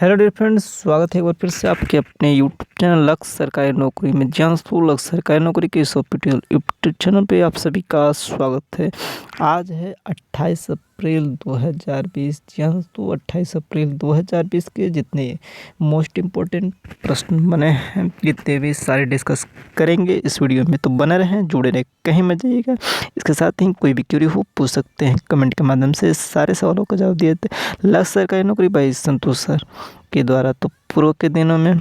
Hello dear friends, स्वागत है एक बार फिर से आपके अपने यूट्यूब चैनल लक्ष्य सरकारी नौकरी में। जहाँ लक्ष्य सरकारी नौकरी के इस ऑफिशियल यूट्यूब चैनल पे आप सभी का स्वागत है। आज है 28 अप्रैल 2020। जहाँ 28 अप्रैल 2020 के जितने मोस्ट इम्पोर्टेंट प्रश्न बने हैं जितने भी सारे डिस्कस करेंगे इस वीडियो में, तो बने रहें, जुड़े रहें, कहीं मत जाइएगा। इसके साथ ही कोई भी क्वेरी हो पूछ सकते हैं कमेंट के माध्यम से। सारे सवालों का जवाब दिए थे लक्ष्य सरकारी नौकरी बाई संतोष सर के द्वारा। तो पूर्व के दिनों में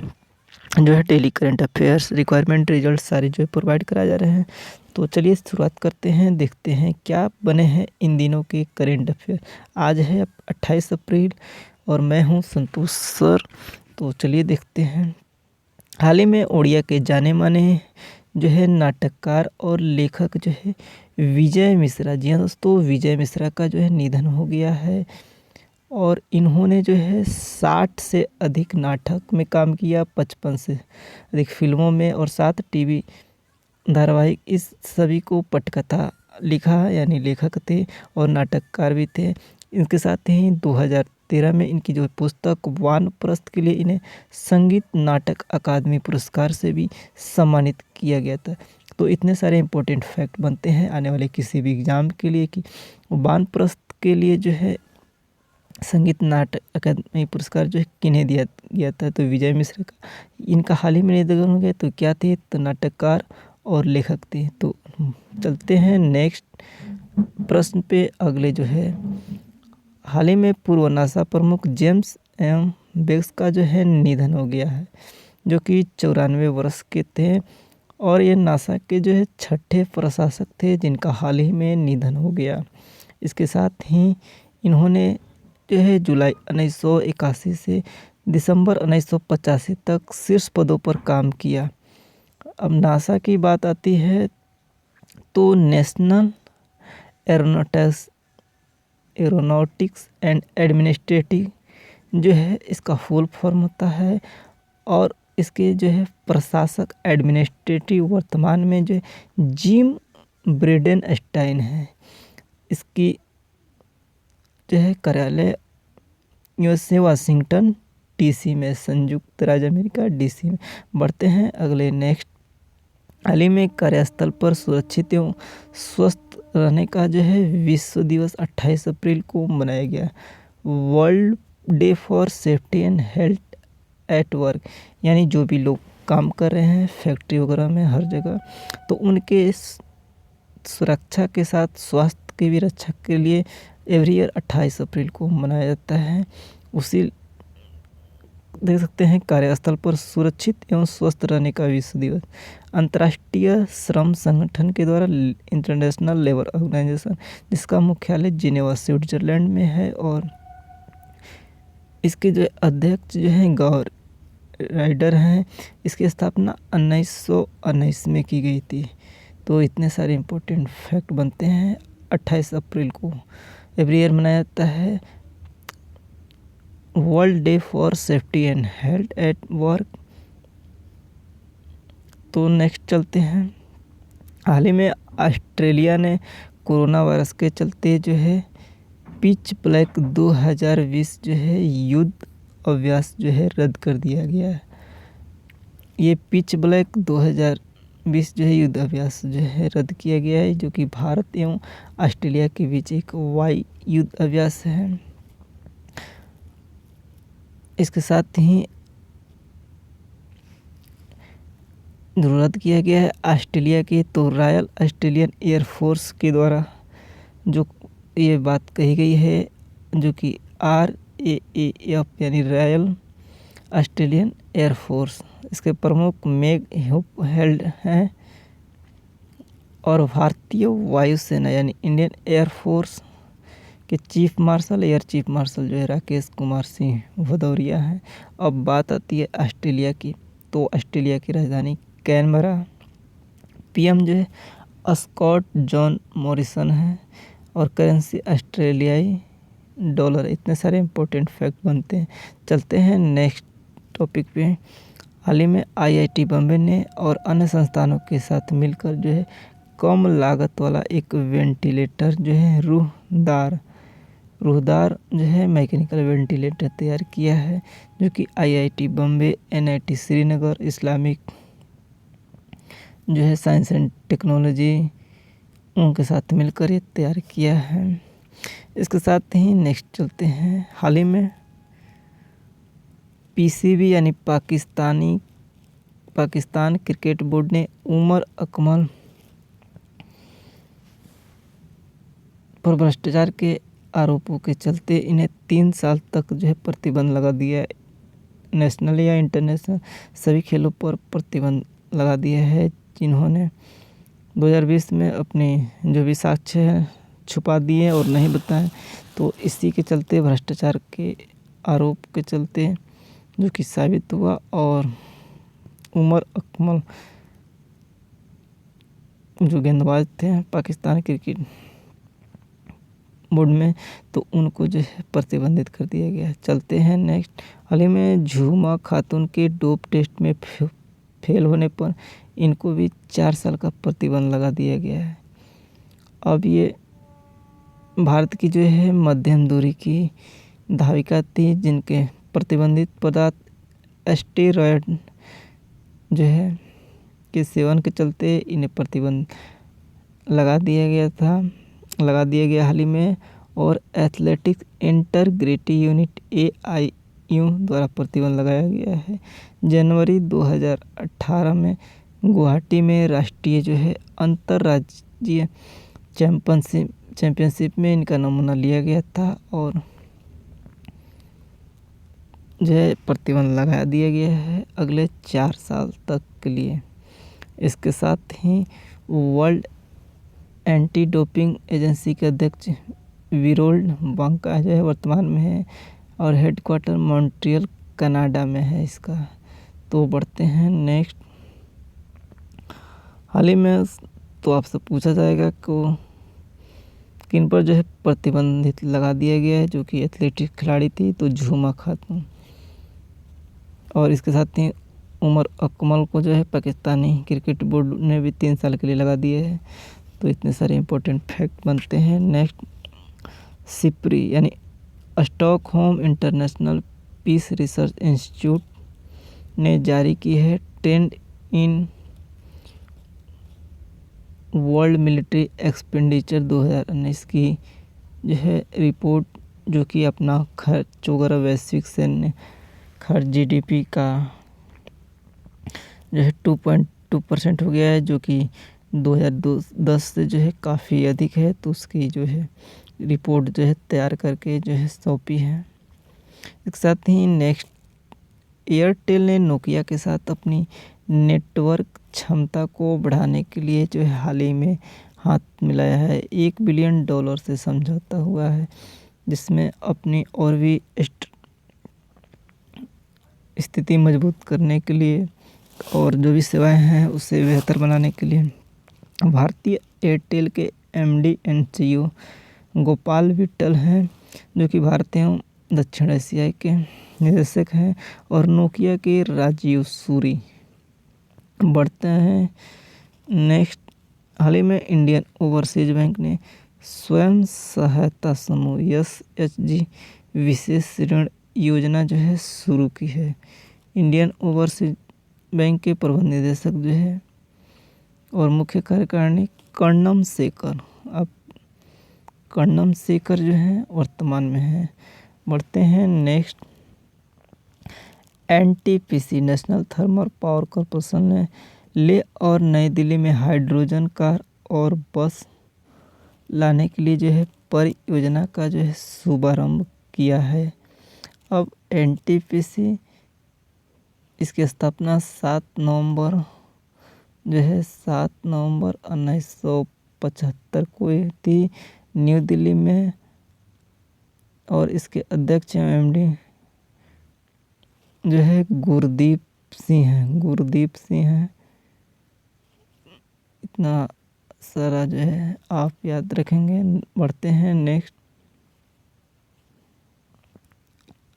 जो है daily current affairs requirement result सारे जो है प्रोवाइड कराए जा रहे हैं। तो चलिए शुरुआत करते हैं, देखते हैं क्या बने हैं इन दिनों के करंट अफेयर। आज है 28 अप्रैल और मैं हूं संतोष सर। तो चलिए देखते हैं। हाल ही में उड़िया के जाने माने जो है नाटककार और लेखक जो है विजय मिश्रा, जी हाँ दोस्तों, विजय मिश्रा का जो है निधन हो गया है। और इन्होंने जो है 60 से अधिक नाटक में काम किया, 55 से अधिक फिल्मों में और 7 टीवी धारावाहिक। इस सभी को पटकथा लिखा, यानी लेखक थे और नाटककार भी थे। इनके साथ ही 2013 में इनकी जो पुस्तक वानप्रस्थ के लिए इन्हें संगीत नाटक अकादमी पुरस्कार से भी सम्मानित किया गया था। तो इतने सारे इम्पोर्टेंट फैक्ट बनते हैं आने वाले किसी भी एग्ज़ाम के लिए कि वानप्रस्थ के लिए जो है संगीत नाटक अकादमी पुरस्कार जो है किन्हें दिया गया था। तो विजय मिश्रा का। इनका हाल ही में निधन हो गया। तो क्या थे? तो नाटककार और लेखक थे। तो चलते हैं नेक्स्ट प्रश्न पे। अगले जो है, हाल ही में पूर्व नासा प्रमुख जेम्स एम वेल्स का जो है निधन हो गया है, जो कि 94 वर्ष के थे। और ये नासा के जो है 6ठे प्रशासक थे जिनका हाल ही में निधन हो गया। इसके साथ ही इन्होंने जो है जुलाई 1981 से दिसंबर 1985 तक शीर्ष पदों पर काम किया। अब नासा की बात आती है तो नेशनल एरोनॉटिक्स एंड एडमिनिस्ट्रेटिव जो है इसका फुल फॉर्म होता है। और इसके जो है प्रशासक एडमिनिस्ट्रेटिव वर्तमान में जो है जिम ब्रेडेनस्टाइन है। इसकी जो है कार्यालय यूएसए वाशिंगटन डीसी में, संयुक्त राज्य अमेरिका डीसी में। बढ़ते हैं अगले नेक्स्ट। हाल ही में कार्यस्थल पर सुरक्षित एवं स्वस्थ रहने का जो है विश्व दिवस 28 अप्रैल को मनाया गया। World day for safety and health at work, यानी जो भी लोग काम कर रहे हैं फैक्ट्री वगैरह में, हर जगह, तो उनके सुरक्षा के साथ स्वास्थ्य की भी रक्षा के लिए एवरी ईयर 28 अप्रैल को मनाया जाता है। उसी देख सकते हैं कार्यस्थल पर सुरक्षित एवं स्वस्थ रहने का विश्व दिवस अंतर्राष्ट्रीय श्रम संगठन के द्वारा इंटरनेशनल लेबर ऑर्गेनाइजेशन, जिसका मुख्यालय जिनेवा स्विट्जरलैंड में है। और इसके जो अध्यक्ष जो हैं गौर राइडर हैं। इसकी स्थापना 1919 में की गई थी। तो इतने सारे इम्पोर्टेंट फैक्ट बनते हैं। 28 अप्रैल को एवरी ईयर मनाया जाता है world day for safety and health at work. तो नेक्स्ट चलते हैं। हाल ही में ऑस्ट्रेलिया ने कोरोना वायरस के चलते जो है पिच ब्लैक 2020 जो है युद्ध अभ्यास जो है रद्द कर दिया गया है। ये पिच ब्लैक 2020 जो है युद्ध अभ्यास जो है रद्द किया गया है, जो कि भारत एवं ऑस्ट्रेलिया के बीच एक वायु युद्ध अभ्यास है। इसके साथ ही रद्द किया गया है ऑस्ट्रेलिया के तो रॉयल ऑस्ट्रेलियन एयरफोर्स के द्वारा जो ये बात कही गई है, जो कि RAAF यानी रॉयल ऑस्ट्रेलियन एयरफोर्स, इसके प्रमुख मेग हेल्ड हैं। और भारतीय वायुसेना यानी इंडियन एयरफोर्स के chief marshal, air chief marshal जो है राकेश कुमार सिंह भदौरिया हैं। अब बात आती है ऑस्ट्रेलिया की। तो ऑस्ट्रेलिया की राजधानी कैनबरा, PM जो है स्कॉट जॉन मॉरिसन है और करेंसी ऑस्ट्रेलियाई डॉलर। इतने सारे इम्पोर्टेंट फैक्ट बनते हैं। चलते हैं नेक्स्ट टॉपिक पे। हाल ही में IIT बॉम्बे ने और अन्य संस्थानों के साथ मिलकर जो है कम लागत वाला एक वेंटिलेटर जो है रूहदार रूहदार जो है मैकेनिकल वेंटिलेटर तैयार किया है, जो कि IIT Bombay, NIT Srinagar, Islamic जो है साइंस एंड टेक्नोलॉजी उनके साथ मिलकर ये तैयार किया है। इसके साथ ही नेक्स्ट चलते हैं, हाल ही में PCB यानी पाकिस्तान क्रिकेट बोर्ड ने उमर अकमल पर भ्रष्टाचार के आरोपों के चलते इन्हें 3 साल तक जो है प्रतिबंध लगा दिया है। नेशनल या इंटरनेशनल सभी खेलों पर प्रतिबंध लगा दिया है, जिन्होंने 2020 में अपने जो भी साक्ष्य है छुपा दिए और नहीं बताए। तो इसी के चलते भ्रष्टाचार के आरोप के चलते जो कि साबित हुआ, और उमर अकमल जो गेंदबाज थे पाकिस्तान क्रिकेट बोर्ड में, तो उनको जो है प्रतिबंधित कर दिया गया है। चलते हैं नेक्स्ट, हाल ही में झूमा खातून के डोप टेस्ट में फेल होने पर इनको भी 4 साल का प्रतिबंध लगा दिया गया है। अब ये भारत की जो है मध्यम दूरी की धाविका थी, जिनके प्रतिबंधित पदार्थ स्टेरॉयड जो है के सेवन के चलते इन्हें प्रतिबंध लगा दिया गया हाल ही में। और एथलेटिक्स इंटीग्रिटी यूनिट AIU द्वारा प्रतिबंध लगाया गया है। जनवरी 2018 में गुवाहाटी में राष्ट्रीय जो है अंतर्राज्यीय चैंपियनशिप में इनका नमूना लिया गया था और जो है प्रतिबंध लगा दिया गया है अगले 4 साल तक के लिए। इसके साथ ही वर्ल्ड एंटी डोपिंग एजेंसी के अध्यक्ष विरोल्ड बांका जो है वर्तमान में है और हेडक्वार्टर मॉन्ट्रियल कनाडा में है इसका। तो बढ़ते हैं नेक्स्ट, हाल ही में तो आपसे पूछा जाएगा कि किन पर जो है प्रतिबंधित लगा दिया गया है, जो कि एथलेटिक्स खिलाड़ी थी, तो झूमा खातून। और इसके साथ ही उमर अकमल को जो है पाकिस्तानी क्रिकेट बोर्ड ने भी 3 साल के लिए लगा दिए है। तो इतने सारे इम्पोर्टेंट फैक्ट बनते हैं। नेक्स्ट, सिप्री यानी Stockholm International Peace Research Institute ने जारी की है trend in world military expenditure 2019 की जो है रिपोर्ट, जो कि अपना खर्च वगैरह वैश्विक सैन्य खर्च GDP का जो है 2.2% हो गया है, जो कि 2010 से जो है काफ़ी अधिक है। तो उसकी जो है रिपोर्ट जो है तैयार करके जो है सौंपी है। इसके साथ ही नेक्स्ट, एयरटेल ने नोकिया के साथ अपनी नेटवर्क क्षमता को बढ़ाने के लिए जो है हाल ही में हाथ मिलाया है। $1 बिलियन से समझौता हुआ है, जिसमें अपनी और भी स्थिति मजबूत करने के लिए और जो भी सेवाएं हैं उसे बेहतर बनाने के लिए भारतीय एयरटेल के MD and CEO Gopal Vitthal हैं, जो कि भारतीय दक्षिण एशिया के निदेशक हैं, और नोकिया के राजीव सूरी। बढ़ते हैं नेक्स्ट, हाल ही में इंडियन ओवरसीज बैंक ने स्वयं सहायता समूह SHG विशेष ऋण योजना जो है शुरू की है। इंडियन ओवरसीज बैंक के प्रबंध निदेशक जो है और मुख्य कार्यकारिणी कर्णम शेखर जो है वर्तमान में है। बढ़ते हैं next, NTPC national thermal power corporation ने लेह और नई दिल्ली में हाइड्रोजन कार और बस लाने के लिए जो है परियोजना का जो है शुभारंभ किया है। अब NTPC इसकी स्थापना 7 नवंबर 1975 को थी न्यू दिल्ली में, और इसके अध्यक्ष MD जो है गुरदीप सिंह हैं। इतना सारा जो है आप याद रखेंगे। बढ़ते हैं नेक्स्ट,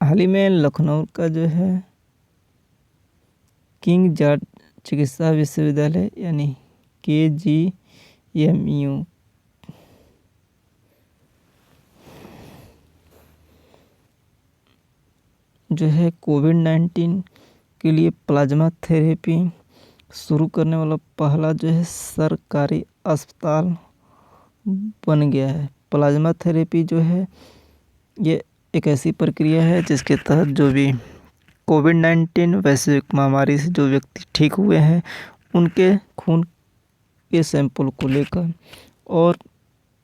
हाल ही में लखनऊ का जो है किंग जॉर्ज चिकित्सा विश्वविद्यालय यानी KGMU जो है कोविड-19 के लिए प्लाज्मा थेरेपी शुरू करने वाला पहला जो है सरकारी अस्पताल बन गया है। प्लाज्मा थेरेपी जो है ये एक ऐसी प्रक्रिया है जिसके तहत जो भी कोविड-19 वैश्विक महामारी से जो व्यक्ति ठीक हुए हैं उनके खून के सैंपल को लेकर और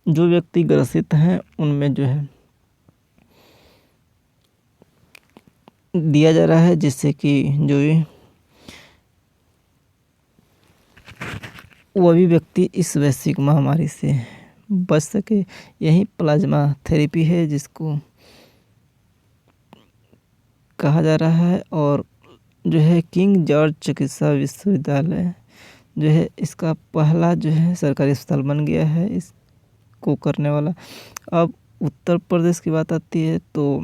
जो व्यक्ति ग्रसित हैं उनमें जो है दिया जा रहा है, जिससे कि जो भी वह भी व्यक्ति इस वैश्विक महामारी से बच सके। यही प्लाज्मा थेरेपी है जिसको कहा जा रहा है। और जो है किंग जॉर्ज चिकित्सा विश्वविद्यालय जो है इसका पहला जो है सरकारी अस्पताल बन गया है इसको करने वाला। अब उत्तर प्रदेश की बात आती है तो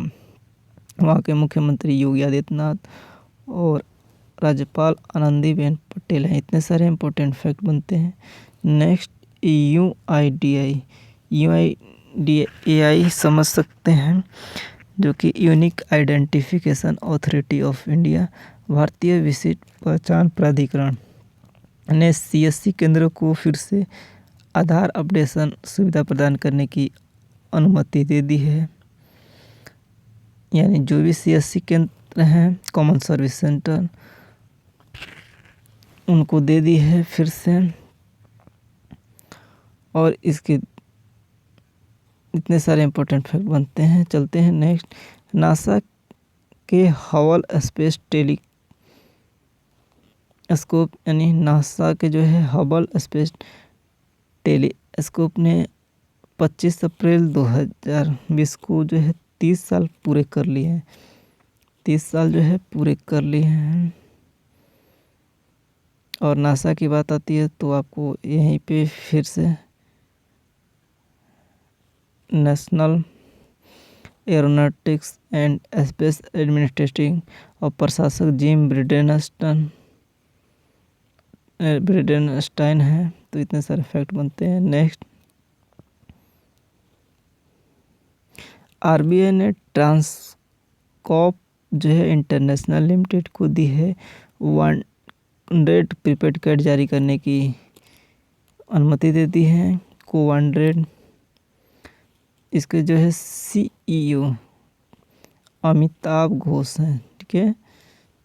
वहाँ के मुख्यमंत्री योगी आदित्यनाथ और राज्यपाल आनंदीबेन पटेल हैं। इतने सारे इम्पोर्टेंट फैक्ट बनते हैं। नेक्स्ट यूआईडीएआई समझ सकते हैं, जो कि unique identification authority of India भारतीय विशिष्ट पहचान प्राधिकरण ने सीएससी केंद्रों को फिर से आधार अपडेशन सुविधा प्रदान करने की अनुमति दे दी है। यानी जो भी सीएससी केंद्र हैं कॉमन सर्विस सेंटर उनको दे दी है फिर से। और इसके इतने सारे इम्पोर्टेंट फैक्ट बनते हैं। चलते हैं नेक्स्ट। नासा के हबल स्पेस टेलीस्कोप यानी नासा के जो है हबल स्पेस टेलीस्कोप ने 25 अप्रैल 2020 को जो है 30 साल पूरे कर लिए हैं। 30 साल जो है पूरे कर लिए हैं। और नासा की बात आती है तो आपको यहीं पे फिर से national aeronautics and space administrating और प्रशासक जिम ब्रिडेनस्टाइन है। तो इतने सारे फैक्ट बनते हैं। नेक्स्ट, आरबीआई ने ट्रांसकॉर्प जो है इंटरनेशनल लिमिटेड को दी है 100 प्रीपेड कार्ड जारी करने की अनुमति दे दी है। को100 इसके जो है सीईओ अमिताभ घोष हैं। ठीक है,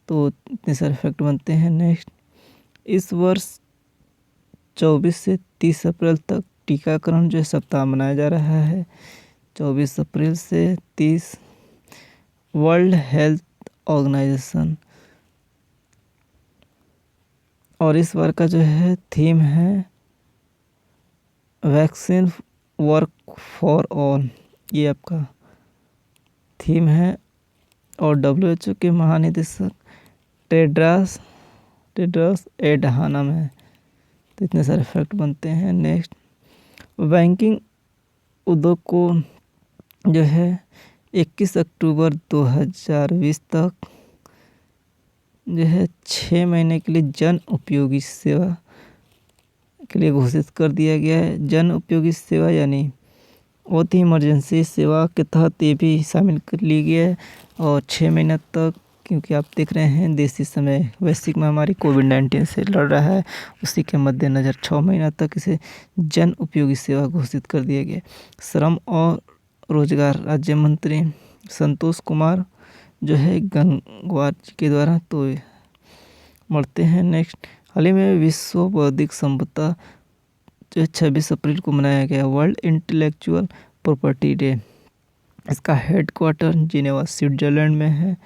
तो इतने सारे फैक्ट बनते हैं। नेक्स्ट, इस वर्ष 24 से 30 अप्रैल तक टीकाकरण जो है सप्ताह मनाया जा रहा है। 24 अप्रैल से 30 वर्ल्ड हेल्थ ऑर्गेनाइजेशन। और इस बार का जो है थीम है वैक्सीन वर्क फॉर ऑल, ये आपका थीम है। और डब्ल्यूएचओ के महानिदेशक टेड्रस एडहानम है। तो इतने सारे फैक्ट बनते हैं। नेक्स्ट, बैंकिंग उद्योग को जो है 21 अक्टूबर 2020 तक जो है 6 महीने के लिए जन उपयोगी सेवा के लिए घोषित कर दिया गया है। जन उपयोगी सेवा यानी बहुत ही इमरजेंसी सेवा के तहत ये भी शामिल कर ली गया है। और 6 महीने तक, क्योंकि आप देख रहे हैं देश इस समय वैश्विक महामारी कोविड-19 से लड़ रहा है, उसी के मद्देनज़र 6 महीना तक इसे जन उपयोगी सेवा घोषित कर दिया गया। श्रम और रोजगार राज्य मंत्री संतोष कुमार जो है गंगवार जी के द्वारा तो बढ़ते हैं। नेक्स्ट, हाल ही में विश्व बौद्धिक संपदा जो 26 अप्रैल को मनाया गया वर्ल्ड इंटेलेक्चुअल प्रॉपर्टी डे। इसका हेडक्वार्टर जिनेवा स्विट्जरलैंड में है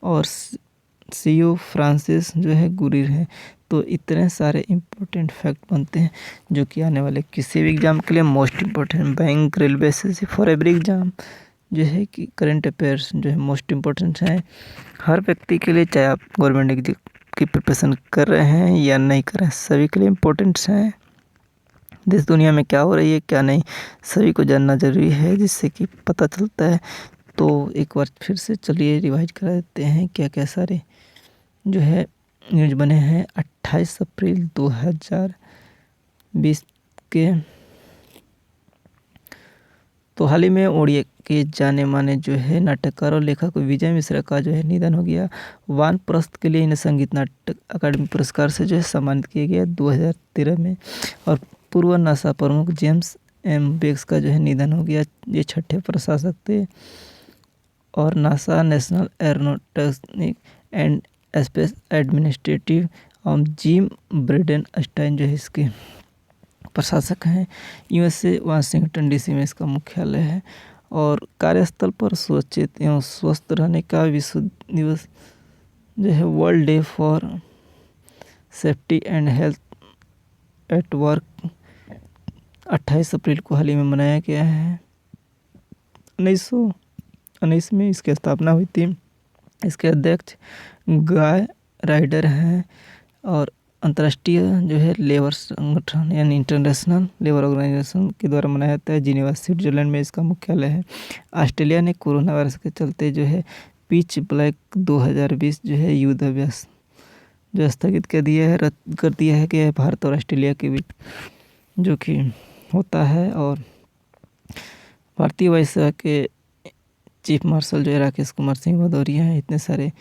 और सीईओ फ्रांसिस जो है गुरिर है। तो इतने सारे इम्पोर्टेंट फैक्ट बनते हैं जो कि आने वाले किसी भी एग्ज़ाम के लिए most important, bank, railway, SSC, for every exam जो है कि करंट अफेयर्स जो है मोस्ट इम्पोर्टेंट है हर व्यक्ति के लिए, चाहे आप गवर्नमेंट एग्जाम की प्रिपरेशन कर रहे हैं या नहीं कर रहे हैं, सभी के लिए इम्पोर्टेंट्स हैं। देश दुनिया में क्या हो रही है क्या नहीं सभी को जानना ज़रूरी है, जिससे कि पता चलता है। तो एक बार फिर से चलिए रिवाइज करा देते हैं क्या क्या सारे जो है न्यूज़ बने हैं 28 अप्रैल 2020 के। तो हाल ही में ओडिया के जाने माने जो है नाटककार और लेखक विजय मिश्रा का जो है निधन हो गया। वानप्रस्थ के लिए इन्हें संगीत नाटक अकादमी पुरस्कार से जो है सम्मानित किया गया 2013 में। और पूर्व नासा प्रमुख जेम्स एम बेक्स का जो है निधन हो गया। ये छठे प्रशासक थे। और NASA national aeronautics and space administrative Jim Bridenstine जो है इसके प्रशासक हैं। यूएसए वाशिंगटन डीसी में इसका मुख्यालय है। और कार्यस्थल पर सुरक्षित एवं स्वस्थ रहने का विश्व दिवस जो है world day for safety and health at work 28 अप्रैल को हाल ही में मनाया गया है। 1919 में इसकी स्थापना हुई थी। इसके अध्यक्ष गाय राइडर हैं। और अंतर्राष्ट्रीय जो है लेबर संगठन यानी इंटरनेशनल लेबर ऑर्गेनाइजेशन के द्वारा मनाया जाता है। जिनेवा स्विट्जरलैंड में इसका मुख्यालय है। ऑस्ट्रेलिया ने कोरोना वायरस के चलते जो है पिच ब्लैक 2020 जो है युद्धाभ्यास जो स्थगित कर दिया है, रद्द कर दिया है कि भारत और ऑस्ट्रेलिया के बीच जो कि होता है। और भारतीय वायुसेना के चीफ मार्शल जो है राकेश कुमार सिंह भदौरिया हैं। इतने सारे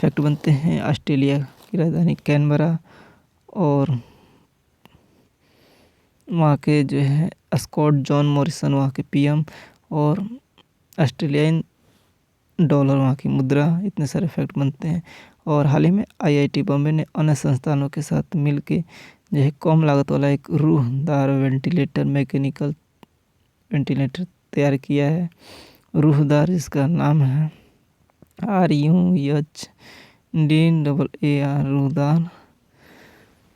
फैक्ट बनते हैं। ऑस्ट्रेलिया की राजधानी कैनबरा और वहाँ के जो है स्कॉट जॉन मॉरिसन वहाँ के पीएम और ऑस्ट्रेलियन डॉलर वहाँ की मुद्रा। इतने सारे फैक्ट बनते हैं। और हाल ही में आईआईटी बॉम्बे ने अन्य संस्थानों के साथ मिलकर जो है कम लागत वाला एक रूहदार मैकेनिकल वेंटिलेटर तैयार किया है। रूहदार जिसका नाम है RUHDAAR रूहदार।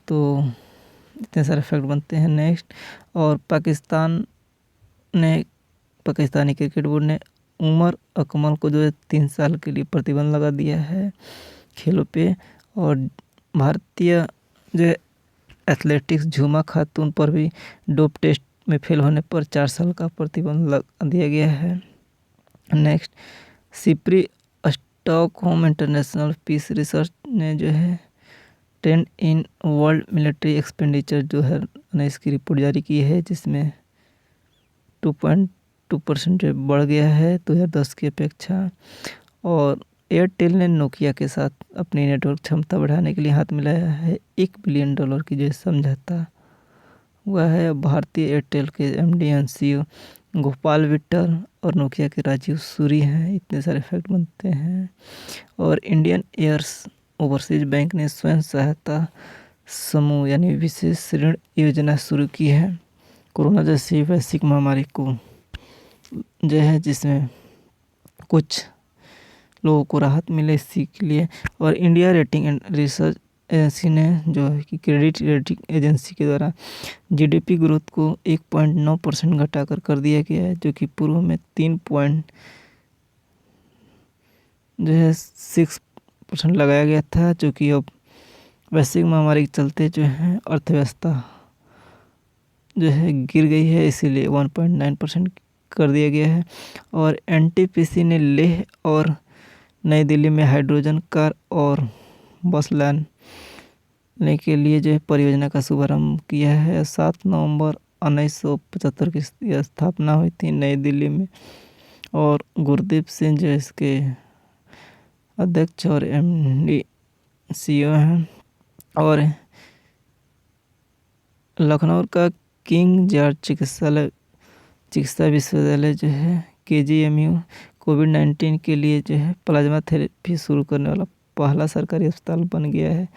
तो इतने सारे फैक्ट बनते हैं। नेक्स्ट, और पाकिस्तानी क्रिकेट बोर्ड ने उमर अकमल को जो है 3 साल के लिए प्रतिबंध लगा दिया है खेलों पे। और भारतीय जो एथलेटिक्स झूमा खातून पर भी डोप टेस्ट में फेल होने पर 4 साल का प्रतिबंध लगा दिया गया है। Next, SIPRI Stockholm International Peace Research ने जो है trend in world military expenditure जो है इसकी रिपोर्ट जारी की है, जिसमें 2.2% जो बढ़ गया है 2010 की अपेक्षा। और एयरटेल ने नोकिया के साथ अपनी नेटवर्क क्षमता बढ़ाने के लिए हाथ मिलाया है। $1 बिलियन की जो समझौता हुआ है। भारतीय एयरटेल के MD and CEO Gopal Whittle और नोकिया के राजीव सूरी हैं। इतने सारे फैक्ट बनते हैं। और इंडियन एयर्स ओवरसीज बैंक ने स्वयं सहायता समूह यानी विशेष ऋण योजना शुरू की है कोरोना जैसी वैश्विक महामारी को जो है, जिसमें कुछ लोगों को राहत मिले इसी के लिए। और India rating and research agency ने जो है कि क्रेडिट रेटिंग एजेंसी के द्वारा GDP ग्रोथ को 1.9% घटाकर कर दिया गया है, जो कि पूर्व में 3.6% लगाया गया था, जो कि अब वैश्विक महामारी के चलते जो है अर्थव्यवस्था जो है गिर गई है, इसीलिए 1.9% कर दिया गया है। और NTPC ने लेह और नई दिल्ली में हाइड्रोजन कार और बस लाने के लिए जो है परियोजना का शुभारंभ किया है। 7 नवंबर 1975 की स्थापना हुई थी नई दिल्ली में। और गुरदीप सिंह जो इसके अध्यक्ष और MD CEO हैं। और लखनऊ का किंग जॉर्ज चिकित्सा विश्वविद्यालय जो है KGMU कोविड-19 के लिए जो है प्लाज्मा थेरेपी शुरू करने वाला पहला सरकारी अस्पताल बन गया है।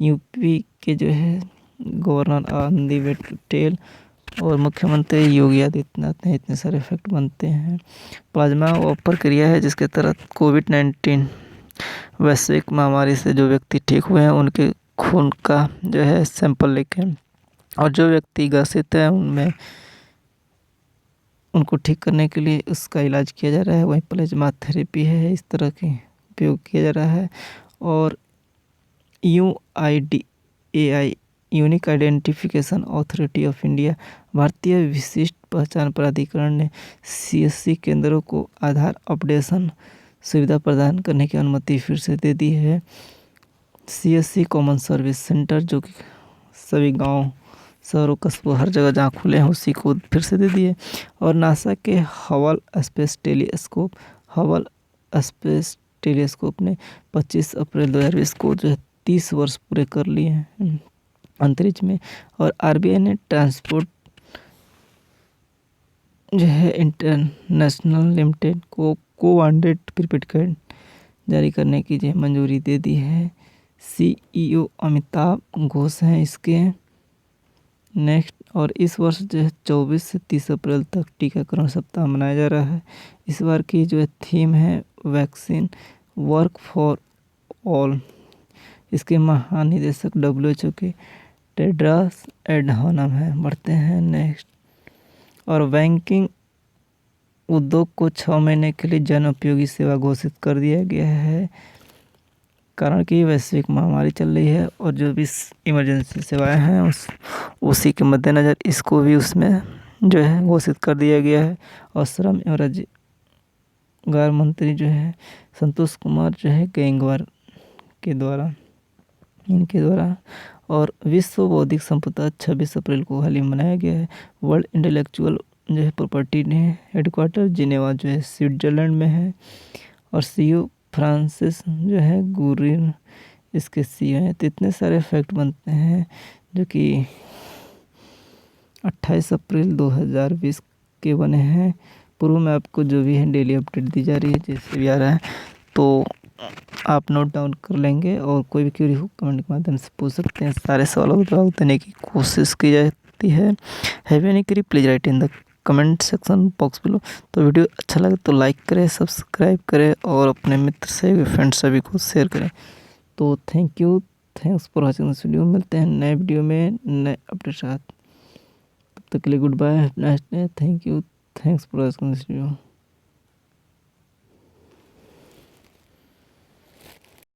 यूपी के जो है गवर्नर आनंदीबेन पटेल और मुख्यमंत्री योगी आदित्यनाथ ने इतने सारे फैक्ट बनते हैं। प्लाज्मा वो प्रक्रिया है जिसके तहत कोविड-19 वैश्विक महामारी से जो व्यक्ति ठीक हुए हैं उनके खून का जो है सैंपल लेके और जो व्यक्ति ग्रसित है उनमें उनको ठीक करने के लिए उसका इलाज किया जा रहा है। वहीं प्लाज्मा थेरेपी है, इस तरह के उपयोग किया जा रहा है। और UIDAI unique identification authority of India भारतीय विशिष्ट पहचान प्राधिकरण ने CSC केंद्रों को आधार अपडेशन सुविधा प्रदान करने की अनुमति फिर से दे दी है। CSC कॉमन सर्विस सेंटर जो कि सभी गांव शहरों कस्बों हर जगह जहाँ खुले हैं उसी को फिर से दे दिए। और नासा के हबल स्पेस टेलीस्कोप ने 25 अप्रैल 2020 को जो है 30 वर्ष पूरे कर लिए हैं अंतरिक्ष में। और आरबीआई ने ट्रांसपोर्ट जो है इंटरनेशनल लिमिटेड को कोवांडेड प्रीपेड कार्ड जारी करने की जो मंजूरी दे दी है। सीईओ अमिताभ घोष हैं इसके। नेक्स्ट, और इस वर्ष जो है 24 से 30 अप्रैल तक टीकाकरण सप्ताह मनाया जा रहा है। इस बार की जो है थीम है वैक्सीन वर्क फॉर ऑल। इसके महानिदेशक WHO के टेड्रस एडहानम है। बढ़ते हैं नेक्स्ट, और बैंकिंग उद्योग को 6 महीने के लिए जन उपयोगी सेवा घोषित कर दिया गया है, कारण कि वैश्विक महामारी चल रही है और जो भी इमरजेंसी सेवाएं हैं उसी के मद्देनज़र इसको भी उसमें जो है घोषित कर दिया गया है। और श्रम एवं रोजगार मंत्री जो है संतोष कुमार जो है गंगवार इनके द्वारा। और विश्व बौद्धिक संपदा 26 अप्रैल को हाल ही मनाया गया है। वर्ल्ड इंटेलेक्चुअल जो है प्रॉपर्टी ने हेडक्वार्टर जिनेवा जो है स्विट्जरलैंड में है। और सीईओ फ्रांसिस जो है गुरिन इसके सीईओ हैं। तो इतने सारे फैक्ट बनते हैं जो कि 28 अप्रैल 2020 के बने हैं। पूर्व में आपको जो भी है डेली अपडेट दी जा रही है, जैसे भी आ रहा है तो आप नोट डाउन कर लेंगे। और कोई भी क्वेरी हो कमेंट के माध्यम से पूछ सकते हैं। सारे सवालों का जवाब देने की कोशिश की जाती है। Have any query please right in the comment section box below. तो वीडियो अच्छा लगे तो लाइक करें, सब्सक्राइब करें और अपने मित्र से फ्रेंड सभी को शेयर करें। तो thanks for watching this video. मिलते हैं नए वीडियो में नए अपडेट साथ। तब तक के लिए good bye, have nice day, thank you, thanks for watching this video.